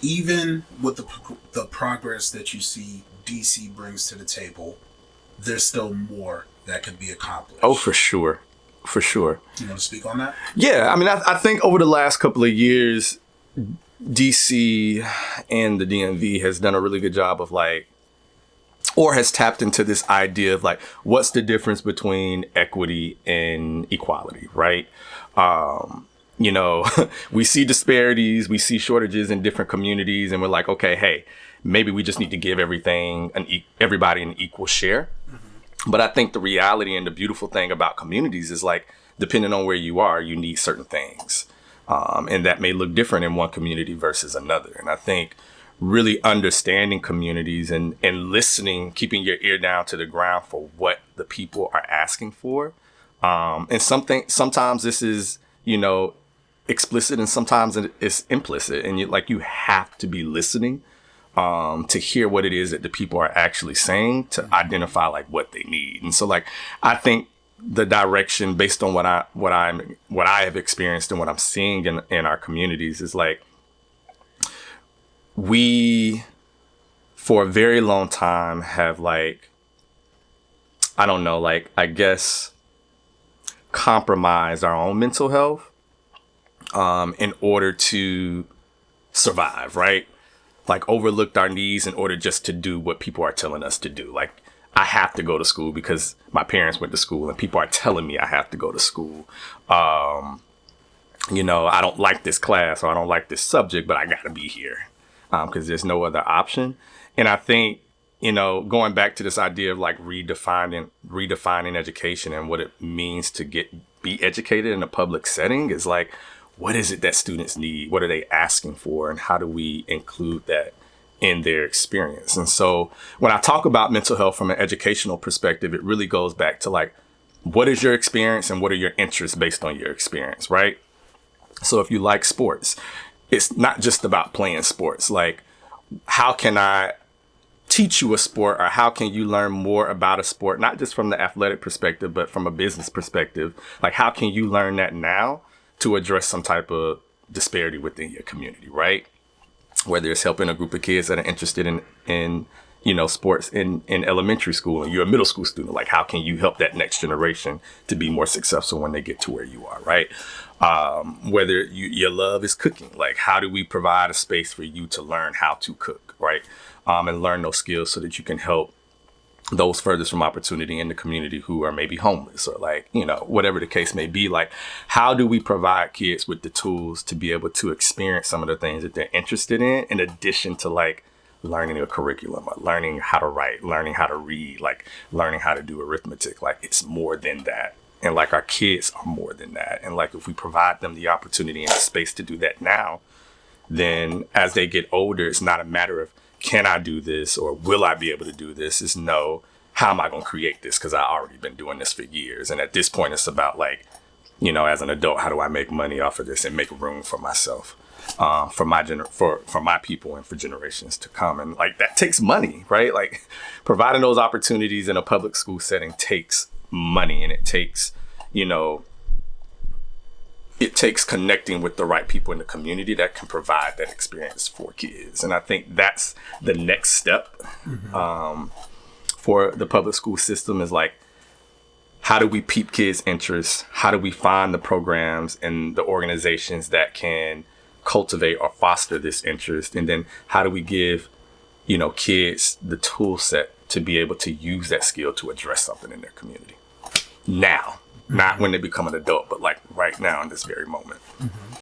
even with the progress that you see DC brings to the table, there's still more that can be accomplished. Oh, for sure. For sure. You want to speak on that? Yeah, I mean, I think over the last couple of years, DC and the DMV has done a really good job of or has tapped into this idea of what's the difference between equity and equality, right? We see disparities, we see shortages in different communities, and we're like, okay, hey, maybe we just need to give everybody an equal share. Mm-hmm. But I think the reality and the beautiful thing about communities is depending on where you are, you need certain things. And that may look different in one community versus another. And I think really understanding communities and listening, keeping your ear down to the ground for what the people are asking for. And sometimes this is, explicit, and sometimes it's implicit. And you have to be listening to hear what it is that the people are actually saying to identify what they need. And so I think the direction based on what I have experienced and what I'm seeing in our communities is we for a very long time have I guess compromised our own mental health in order to survive, right? Overlooked our needs in order just to do what people are telling us to do. I have to go to school because my parents went to school and people are telling me I have to go to school. I don't like this class or I don't like this subject, but I got to be here because there's no other option. And I think, going back to this idea of redefining education and what it means to be educated in a public setting is what is it that students need? What are they asking for? And how do we include that in their experience? And so when I talk about mental health from an educational perspective, it really goes back to what is your experience and what are your interests based on your experience, right? So if you like sports, it's not just about playing sports. How can I teach you a sport, or how can you learn more about a sport, not just from the athletic perspective, but from a business perspective? How can you learn that now to address some type of disparity within your community, right? Whether it's helping a group of kids that are interested in sports in elementary school, and you're a middle school student, how can you help that next generation to be more successful when they get to where you are, right? Whether your love is cooking, how do we provide a space for you to learn how to cook, right? And learn those skills so that you can help those furthest from opportunity in the community who are maybe homeless or whatever the case may be. How do we provide kids with the tools to be able to experience some of the things that they're interested in addition to learning a curriculum, or learning how to write, learning how to read, learning how to do arithmetic? It's more than that. And our kids are more than that. And if we provide them the opportunity and the space to do that now, then as they get older, it's not a matter of, can I do this or will I be able to do this? It's no, how am I going to create this? Because I've already been doing this for years. And at this point, it's about as an adult, how do I make money off of this and make room for myself, for my people and for generations to come? And that takes money, right? Providing those opportunities in a public school setting takes money, and it takes, it takes connecting with the right people in the community that can provide that experience for kids. And I think that's the next step for the public school system is how do we peep kids' interests? How do we find the programs and the organizations that can cultivate or foster this interest? And then how do we give, kids the tool set to be able to use that skill to address something in their community now? Not when they become an adult, but right now in this very moment. Mm-hmm.